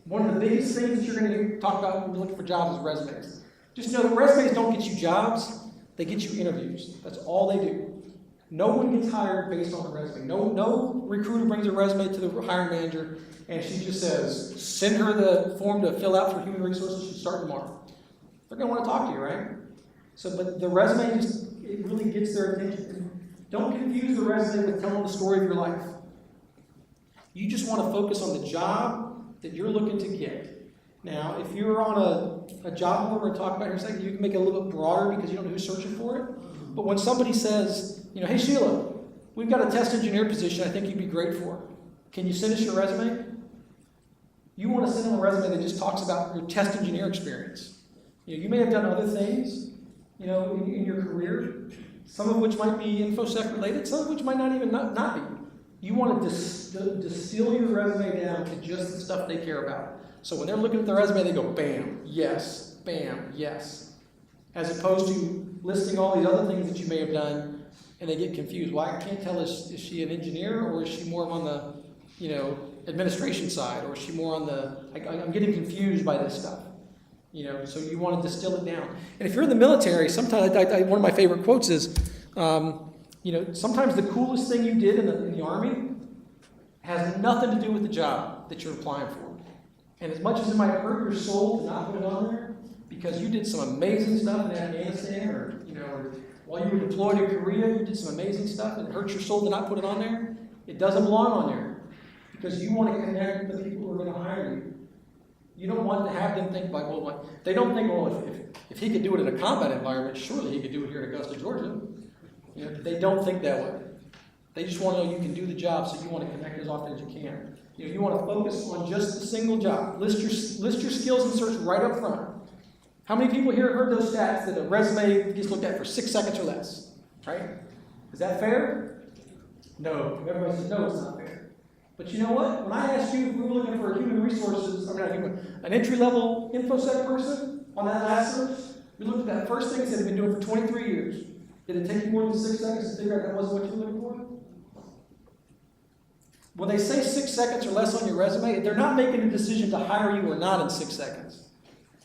One of the biggest things that you're going to talk about when you're looking for jobs is resumes. Just know that resumes don't get you jobs, they get you interviews. That's all they do. No one gets hired based on a resume. No recruiter brings a resume to the hiring manager and she just says, send her the form to fill out for human resources, she'll start tomorrow. They're going to want to talk to you, right? So, but the resume just, it really gets their attention. Don't confuse the resume with telling the story of your life. You just want to focus on the job that you're looking to get. Now, if you're on a job board we're going to talk about here in a second, you can make it a little bit broader because you don't know who's searching for it. But when somebody says, you know, hey Sheila, we've got a test engineer position I think you'd be great for. Can you send us your resume? You want to send them a resume that just talks about your test engineer experience. You know, you may have done other things, you know, in your career, some of which might be InfoSec related, some of which might not even not be. You want to distill your resume down to just the stuff they care about. So when they're looking at the resume, they go, bam, yes, as opposed to listing all these other things that you may have done, and they get confused. Well, I can't tell, is she an engineer, or is she more on the, you know, administration side, or is she more on the, I'm getting confused by this stuff. You know, so you want to distill it down. And if you're in the military, sometimes, one of my favorite quotes is, you know, sometimes the coolest thing you did in the Army has nothing to do with the job that you're applying for. And as much as it might hurt your soul to not put it on there, because you did some amazing stuff in Afghanistan, or, you know, or while you were deployed in Korea, you did some amazing stuff, and it hurts your soul to not put it on there, it doesn't belong on there. Because you want to connect with the people who are going to hire you. You don't want to have them think like, well, they don't think, well, if he could do it in a combat environment, surely he could do it here in Augusta, Georgia. You know, they don't think that way. They just want to know you can do the job, so you want to connect as often as you can. You know, you want to focus on just a single job. List your skills and search right up front. How many people here have heard those stats that a resume gets looked at for 6 seconds or less? Right? Is that fair? No. Everybody says, no, it's not fair. But you know what? When I asked you if we were looking for a human resources, an entry-level InfoSec person on that last search, we looked at that first thing and said they've been doing it for 23 years. Did it take you more than 6 seconds to figure out that wasn't what you were looking for? When they say 6 seconds or less on your resume, they're not making a decision to hire you or not in 6 seconds.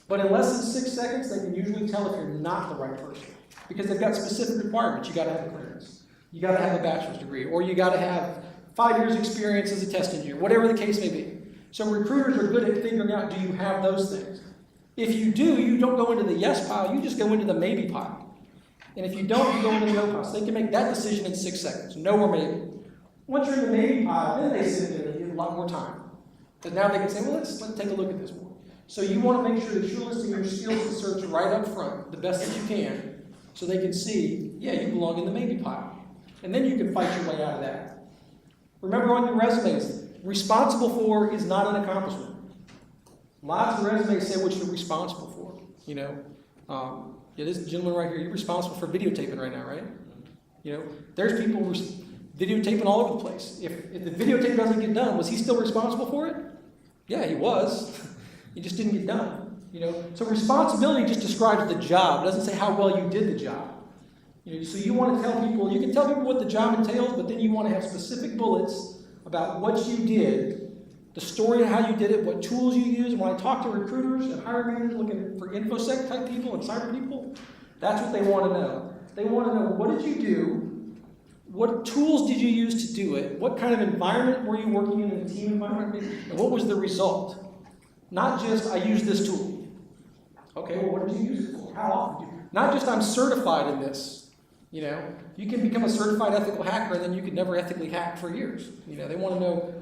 But in less than 6 seconds, they can usually tell if you're not the right person. Because they've got specific requirements. You got to have a clearance. You got to have a bachelor's degree. Or you got to have 5 years experience as a test engineer, whatever the case may be. So recruiters are good at figuring out, do you have those things? If you do, you don't go into the yes pile, you just go into the maybe pile. And if you don't, you go into the no pile. So they can make that decision in 6 seconds, no or maybe. Once you're in the maybe pile, then they sit there and give a lot more time. Because now they can say, well, let's take a look at this more. So you want to make sure that you're listing your skills and search right up front, the best that you can, so they can see, yeah, you belong in the maybe pile. And then you can fight your way out of that. Remember on your resumes, responsible for is not an accomplishment. Lots of resumes say what you're responsible for. You know, yeah, this gentleman right here, you're responsible for videotaping right now, right? You know, there's people videotaping all over the place. If the videotape doesn't get done, was he still responsible for it? Yeah, he was. It just didn't get done. You know, so responsibility just describes the job. It doesn't say how well you did the job. You know, so you want to tell people, you can tell people what the job entails, but then you want to have specific bullets about what you did, the story of how you did it, what tools you used. When I talk to recruiters and hiring managers looking for InfoSec type people and cyber people, that's what they want to know. They want to know, what did you do? What tools did you use to do it? What kind of environment were you working in, a team environment? And what was the result? Not just, I used this tool. Okay, well, what did you use it for? How often did you? Not just, I'm certified in this. You know, you can become a certified ethical hacker and then you can never ethically hack for years. You know, they want to know,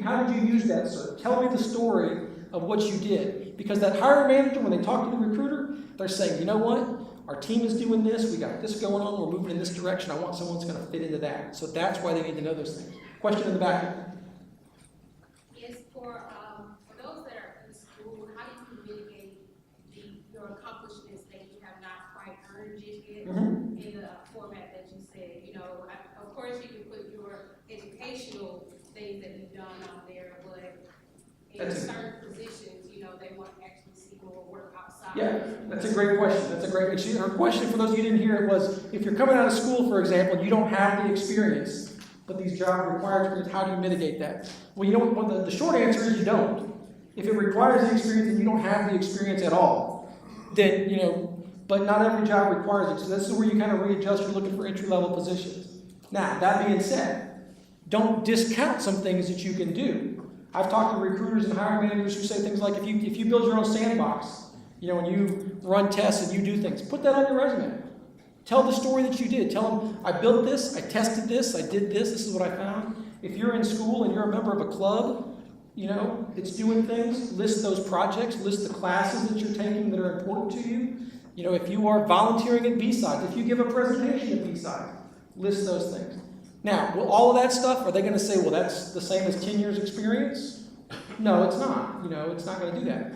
how did you use that cert? Tell me the story of what you did. Because that hiring manager, when they talk to the recruiter, they're saying, you know what? Our team is doing this, we got this going on, we're moving in this direction, I want someone that's going to fit into that. So that's why they need to know those things. Question in the back. Yes, for those that are in school, how do you mitigate your accomplishments that you have not quite earned just yet in the format that you said? You know, of course you can put your educational things that you've done on there, but in certain positions, you know, they want to actually see more work outside. Yeah, that's a great question. Her question, for those of you who didn't hear it, was if you're coming out of school, for example, and you don't have the experience, but these jobs require experience, how do you mitigate that? Well, you know what, the short answer is you don't. If it requires the experience and you don't have the experience at all, then, but not every job requires it. So this is where you kind of readjust. You're looking for entry-level positions. Now, that being said, don't discount some things that you can do. I've talked to recruiters and hiring managers who say things like, if you build your own sandbox, and you run tests and you do things, put that on your resume. Tell the story that you did. Tell them, I built this, I tested this, I did this, this is what I found. If you're in school and you're a member of a club, it's doing things, list those projects, list the classes that you're taking that are important to you. If you are volunteering at BSides, if you give a presentation at BSides, list those things. Now, will all of that stuff, are they going to say, well, that's the same as 10 years experience? No, it's not. It's not going to do that.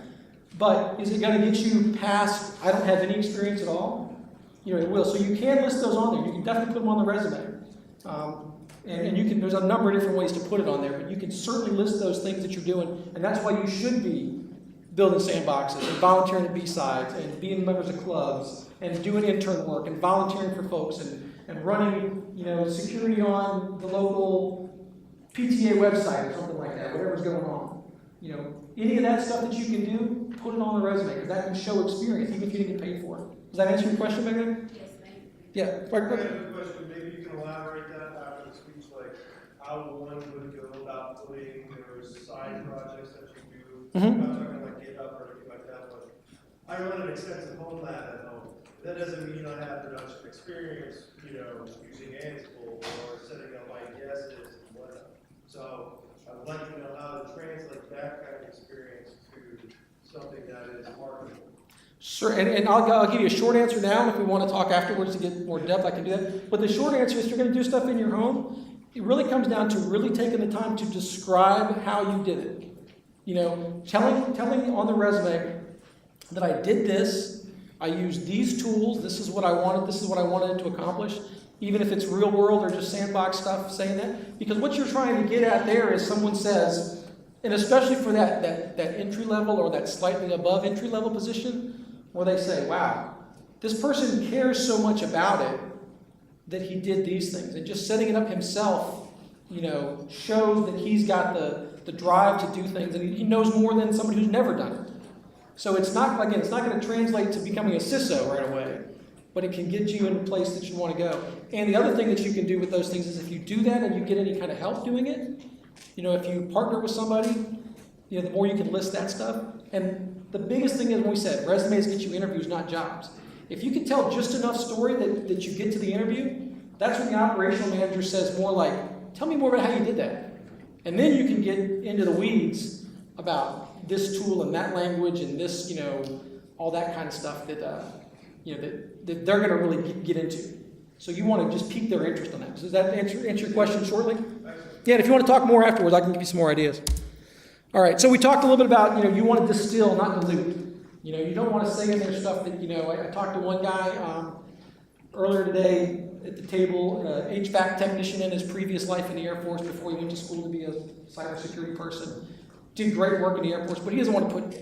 But is it going to get you past, I don't have any experience at all? It will. So you can list those on there. You can definitely put them on the resume. And you can, there's a number of different ways to put it on there, but you can certainly list those things that you're doing, and that's why you should be building sandboxes and volunteering at BSides and being members of clubs and doing intern work and volunteering for folks and running, security on the local PTA website or something like that, whatever's going on. Any of that stuff that you can do, put it on the resume, because that can show experience, even if you didn't get paid for it. Does that answer your question, Megan? Yes, thank you. Yeah. I have a question, maybe you can elaborate that after the speech, like how one would go about putting those side projects that you do. Mhm. I'm not talking like GitHub or anything like that, but I run an extensive home lab at home. That doesn't mean I have production experience, using Ansible or setting up IDSs and whatnot. So I would like to know how to translate that kind of experience to something that is marketable. Sure, and I'll give you a short answer now, and if we want to talk afterwards to get more depth, I can do that. But the short answer is, if you're going to do stuff in your home, it really comes down to really taking the time to describe how you did it. Telling on the resume that I did this, I used these tools, this is what I wanted it to accomplish, even if it's real world or just sandbox stuff, saying that. Because what you're trying to get at there is someone says, and especially for that entry level or that slightly above entry level position, where they say, wow, this person cares so much about it that he did these things. And just setting it up himself, shows that he's got the drive to do things, and he knows more than somebody who's never done it. So it's not going to translate to becoming a CISO right away, but it can get you in a place that you want to go. And the other thing that you can do with those things is, if you do that and you get any kind of help doing it, if you partner with somebody, the more you can list that stuff. And the biggest thing is, when we said, resumes get you interviews, not jobs. If you can tell just enough story that you get to the interview, that's when the operational manager says more like, tell me more about how you did that. And then you can get into the weeds about this tool and that language and this, all that kind of stuff that they're going to really get into. So you want to just pique their interest on that. So does that answer your question shortly? Yeah, and if you want to talk more afterwards, I can give you some more ideas. All right, so we talked a little bit about, you want to distill, not dilute. You don't want to say in there stuff that, I talked to one guy earlier today at the table, HVAC technician in his previous life in the Air Force before he went to school to be a cybersecurity person. Did great work in the Air Force, but he doesn't want to put,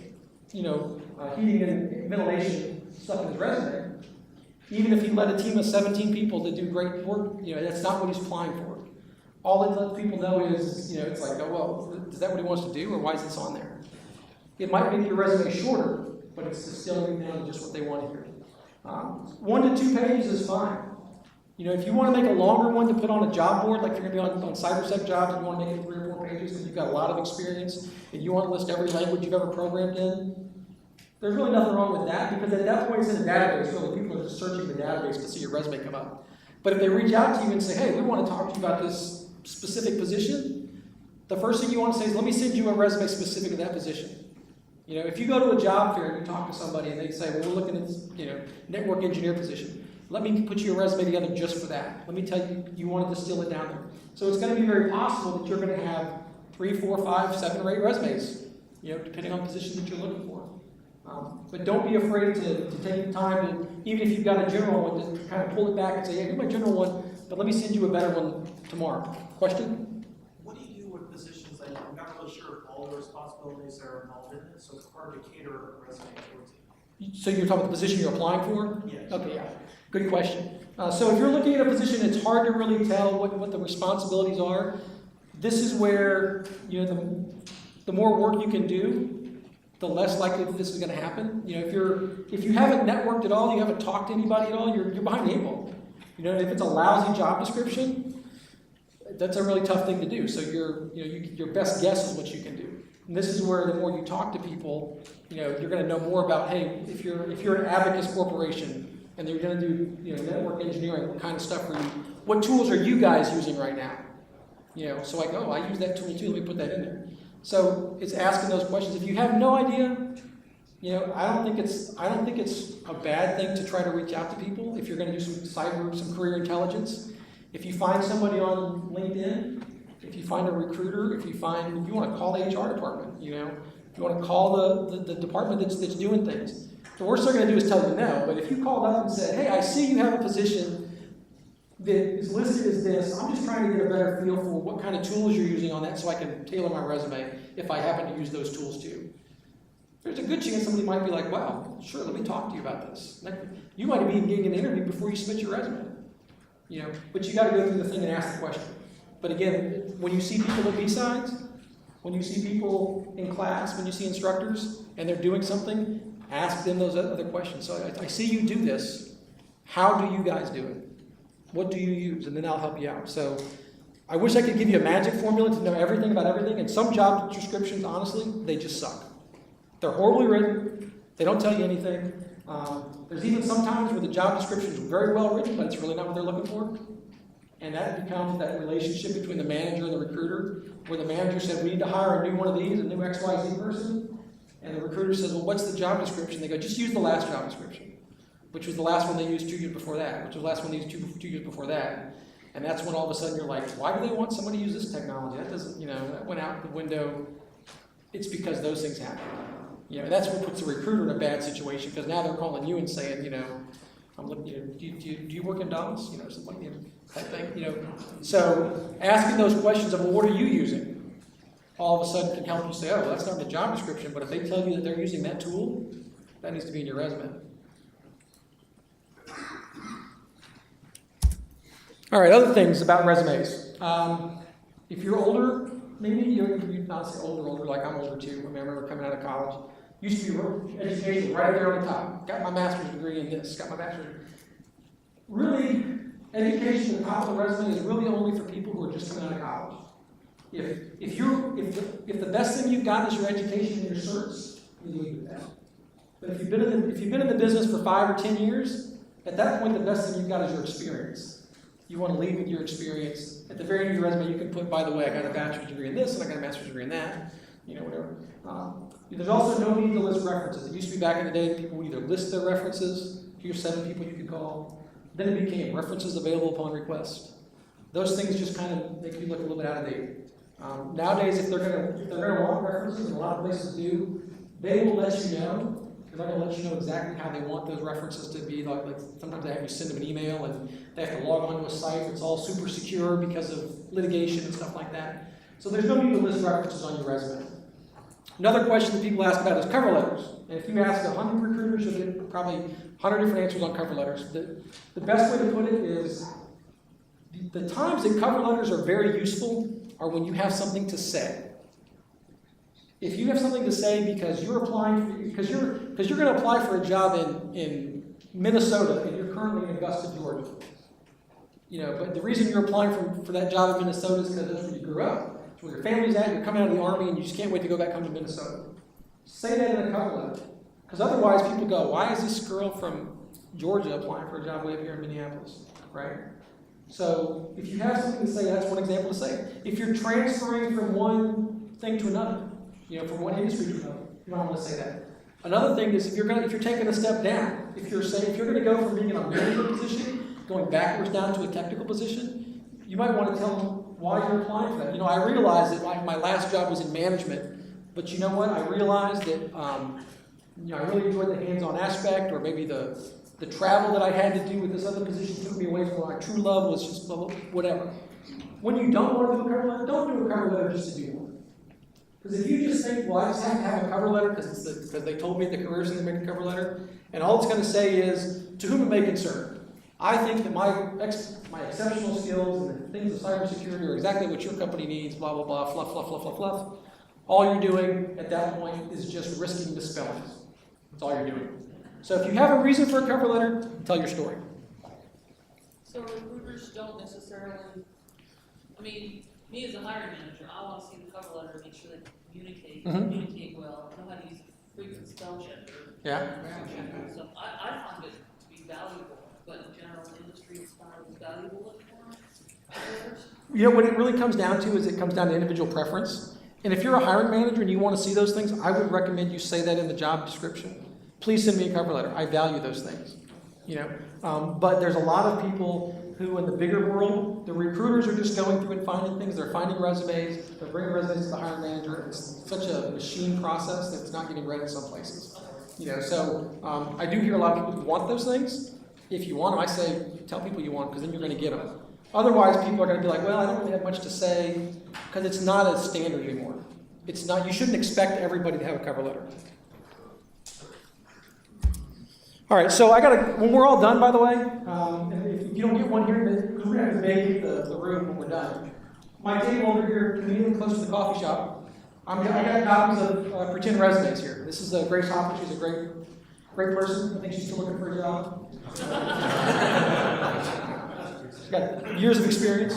heating and ventilation stuff in his resume. Even if he led a team of 17 people to do great work, that's not what he's applying for. All it lets people know is, it's like, oh, well, is that what he wants to do, or why is this on there? It might make your resume shorter, but it's distilling it down to just what they want to hear. 1 to 2 pages is fine. If you want to make a longer one to put on a job board, like if you're going to be on cybersec jobs, and you want to make it 3 or 4 pages because you've got a lot of experience, and you want to list every language you've ever programmed in, there's really nothing wrong with that, because at that point it's in a database. Really, people are just searching the database to see your resume come up. But if they reach out to you and say, hey, we want to talk to you about this specific position, the first thing you want to say is, let me send you a resume specific to that position. If you go to a job fair and you talk to somebody and they say, well, we're looking at this, network engineer position, let me put your resume together just for that. Let me tell you, you want to distill it down there. So it's going to be very possible that you're going to have 3, 4, 5, 7, or 8 resumes, depending on the position that you're looking for. But don't be afraid to take the time to, even if you've got a general one, to kind of pull it back and say, yeah, here's my general one, but let me send you a better one tomorrow. Question? What do you do with positions that I'm not really sure if all the responsibilities are involved in it, so it's hard to cater a resume towards it? So you're talking about the position you're applying for? Yes. Okay, yeah. Good question. So if you're looking at a position, it's hard to really tell what the responsibilities are. This is where, the more work you can do, the less likely that this is going to happen. You know, if you haven't networked at all, you haven't talked to anybody at all, you're behind the eight ball. You know, if it's a lousy job description, that's a really tough thing to do. So your best guess is what you can do. And this is where the more you talk to people, you know, you're going to know more about, hey, if you're an abacus corporation and they're going to do, you know, network engineering, what kind of stuff are you, what tools are you guys using right now? You know, so like, oh, I use that tool too, let me put that in there. So it's asking those questions. If you have no idea, you know, I don't think it's a bad thing to try to reach out to people if you're going to do some career intelligence. If you find somebody on LinkedIn, if you find a recruiter, if you want to call the HR department, you know, if you want to call the department that's doing things. The worst they're going to do is tell you no, but if you called up and said, hey, I see you have a position that is listed as this, I'm just trying to get a better feel for what kind of tools you're using on that so I can tailor my resume if I happen to use those tools too. There's a good chance somebody might be like, wow, sure, let me talk to you about this. You might be getting an interview before you submit your resume. You know, but you got to go through the thing and ask the question. But again, when you see people at BSides, when you see people in class, when you see instructors and they're doing something, ask them those other questions. So I see you do this. How do you guys do it? What do you use? And then I'll help you out. So I wish I could give you a magic formula to know everything about everything. And some job descriptions, honestly, they just suck. They're horribly written. They don't tell you anything. There's even some times where the job description is very well written, but it's really not what they're looking for. And that becomes that relationship between the manager and the recruiter, where the manager said, we need to hire a new one of these, a new XYZ person. And the recruiter says, well, what's the job description? They go, just use the last job description, which was the last one they used 2 years before that, which was the last one they used two years before that. And that's when all of a sudden you're like, why do they want somebody to use this technology? That doesn't, you know, that went out the window. It's because those things happen. You know, and that's what puts the recruiter in a bad situation, because now they're calling you and saying, you know, I'm looking, you know, do you work in Dallas? You know, something like that type thing, you know. So asking those questions of, well, what are you using? All of a sudden can help you say, oh, well, that's not in the job description, but if they tell you that they're using that tool, that needs to be in your resume. All right, other things about resumes. If you're older, maybe you're not say older, like I'm older too. I mean, I remember coming out of college. Used to be education right there on the top. Got my master's degree in this, got my bachelor's. Really, education at the top of the resume is really only for people who are just coming out of college. If the best thing you've got is your education and your certs, you leave with that. But if you've been in the business for 5 or 10 years, at that point the best thing you've got is your experience. You want to lead with your experience. At the very end of your resume, you can put, by the way, I got a bachelor's degree in this and I got a master's degree in that. You know, whatever. There's also no need to list references. It used to be back in the day that people would either list their references. Here's 7 people you could call. Then it became references available upon request. Those things just kind of make you look a little bit out of date. Nowadays, if they're gonna want references, and a lot of places do, they will let you know. They're not gonna let you know exactly how they want those references to be. Like sometimes they have you send them an email and they have to log on to a site that's all super secure because of litigation and stuff like that. So there's no need to list references on your resume. Another question that people ask about is cover letters. And if you ask 100 recruiters, you'll get probably 100 different answers on cover letters. The best way to put it is the times that cover letters are very useful are when you have something to say. If you have something to say because you're applying, because you're going to apply for a job in Minnesota and you're currently in Augusta, Georgia. You know, but the reason you're applying for that job in Minnesota is because that's where you grew up. It's where your family's at, you're coming out of the Army and you just can't wait to go back home to Minnesota. Say that in a cover letter. Because otherwise people go, why is this girl from Georgia applying for a job way up here in Minneapolis, right? So if you have something to say, that's one example to say. If you're transferring from one thing to another, you know, from one industry to another, you don't want to say that. Another thing is if you're taking a step down, if you're going to go from being in a management position, going backwards down to a technical position, you might want to tell them why you're applying for that. You know, I realized that my last job was in management, but you know what? I realized that you know, I really enjoyed the hands-on aspect, or maybe the travel that I had to do with this other position took me away from my true love was just whatever. When you don't want to do a cover letter, don't do a cover letter just to do one. Because if you just think, well, I just have to have a cover letter because they told me at the career center to make a cover letter, and all it's going to say is, to whom it may concern. I think that my exceptional skills and the things of cybersecurity are exactly what your company needs, blah, blah, blah, fluff, fluff, fluff, fluff, fluff. All you're doing at that point is just risking misspellings. That's all you're doing. So if you have a reason for a cover letter, tell your story. So recruiters don't necessarily, I mean, me as a hiring manager, I want to see the cover letter, make sure they communicate well, know how to use a frequent spell checker. Yeah. Grammar checker. So I find it to be valuable, but in general, the industry is not as valuable anymore. You know, what it really comes down to is it comes down to individual preference. And if you're a hiring manager and you want to see those things, I would recommend you say that in the job description. Please send me a cover letter. I value those things. You know, but there's a lot of people who, in the bigger world, the recruiters are just going through and finding things. They're finding resumes. They're bringing resumes to the hiring manager. It's such a machine process that it's not getting read in some places. You know, so I do hear a lot of people who want those things. If you want them, I say tell people you want them, because then you're going to get them. Otherwise, people are going to be like, well, I don't really have much to say, because it's not as standard anymore. It's not. You shouldn't expect everybody to have a cover letter. All right, so when we're all done, by the way, and if you don't get one here, because we're going to vacate the room when we're done. My table over here, conveniently close to the coffee shop, I got copies of pretend resumes here. This is Grace Hopper. She's a great person. I think she's still looking for a job. She's got years of experience.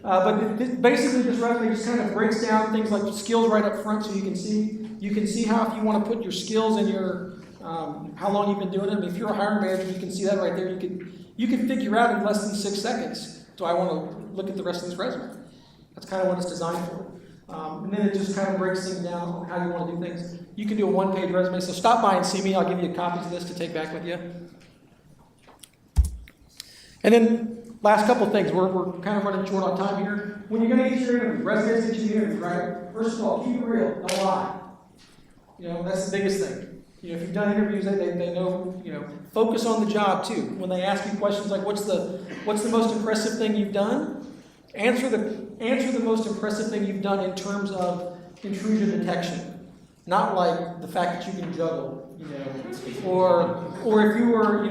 But basically, this resume just kind of breaks down things like skills right up front, so you can see how, if you want to put your skills and your how long you've been doing it. I mean, if you're a hiring manager, you can see that right there. You can figure out in less than 6 seconds, do I want to look at the rest of this resume? That's kind of what it's designed for. And then it just kind of breaks things down on how you want to do things. You can do a one-page resume, so stop by and see me. I'll give you copies of this to take back with you. And then last couple of things. We're kind of running short on time here. When you're going to get your interview, resumes get you interview, right? First of all, keep it real. Don't lie. You know, that's the biggest thing. You know, if you've done interviews, they know, you know, focus on the job too. When they ask you questions like, what's the most impressive thing you've done? Answer the most impressive thing you've done in terms of intrusion detection. Not like the fact that you can juggle, you know, or if you were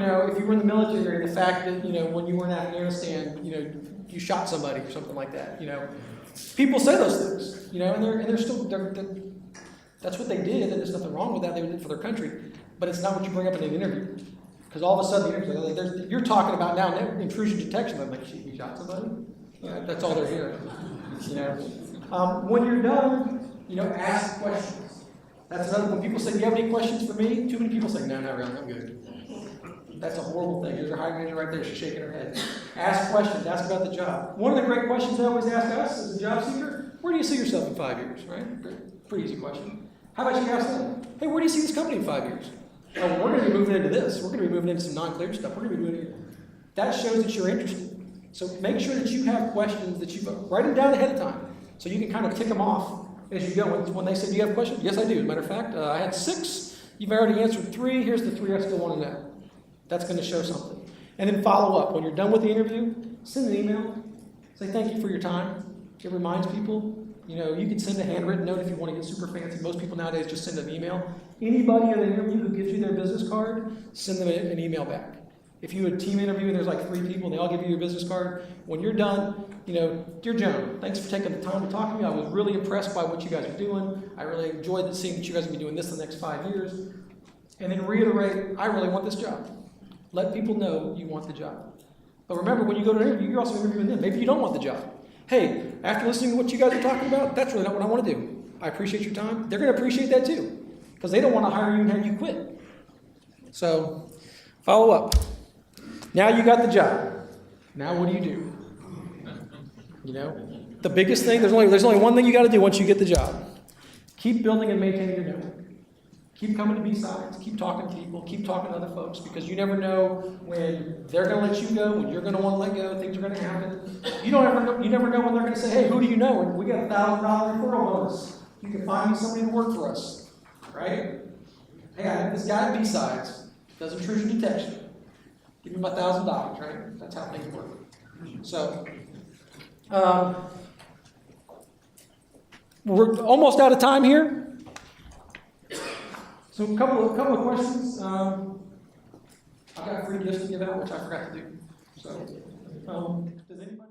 in the military, the fact that, you know, when you were in Afghanistan, you know, you shot somebody or something like that, you know. People say those things, you know, and they're still that's what they did, and there's nothing wrong with that. They did it for their country, but it's not what you bring up in an interview. Because all of a sudden, you're talking about now intrusion detection. I'm like, you shot somebody? You know, that's all they're hearing. You know, when you're done, you know, ask questions. That's another. When people say, "Do you have any questions for me?" Too many people say, "No, not really. I'm good." That's a horrible thing. There's your hiring manager right there. She's shaking her head. Ask questions. Ask about the job. One of the great questions they always ask us as a job seeker: where do you see yourself in 5 years? Right? Pretty easy question. How about you ask them, hey, where do you see this company in 5 years? Oh, well, we're going to be moving into this. We're going to be moving into some non-clear stuff. We're going to be doing it. That shows that you're interested. So make sure that you have questions that you write them down ahead of time, so you can kind of tick them off as you go. When they say, do you have questions? Yes, I do. As a matter of fact, I had 6. You've already answered 3. Here's the 3 I still want to know. That's going to show something. And then follow up. When you're done with the interview, send an email. Say thank you for your time. It reminds people. You know, you can send a handwritten note if you want to get super fancy. Most people nowadays just send an email. Anybody in an interview who gives you their business card, send them an email back. If you have a team interview and there's like 3 people and they all give you your business card, when you're done, you know, dear Joan, thanks for taking the time to talk to me. I was really impressed by what you guys are doing. I really enjoyed seeing that you guys will be doing this the next 5 years. And then reiterate, I really want this job. Let people know you want the job. But remember, when you go to an interview, you're also interviewing them. Maybe you don't want the job. Hey, after listening to what you guys are talking about, that's really not what I want to do. I appreciate your time. They're going to appreciate that too, because they don't want to hire you and have you quit. So, follow up. Now you got the job. Now what do? You know, the biggest thing, there's only one thing you got to do once you get the job. Keep building and maintaining your network. Keep coming to BSides. Keep talking to people. Keep talking to other folks, because you never know when they're going to let you go, when you're going to want to let go, things are going to happen. You never know when they're going to say, hey, who do you know? And we got a $1,000 referral bonus. You can find me somebody to work for us, right? Hey, I have this guy at BSides, does intrusion detection. Give him my $1,000, right? That's how things work. So, we're almost out of time here. So a couple of questions. I've got free gifts to give out, which I forgot to do. So, does anybody?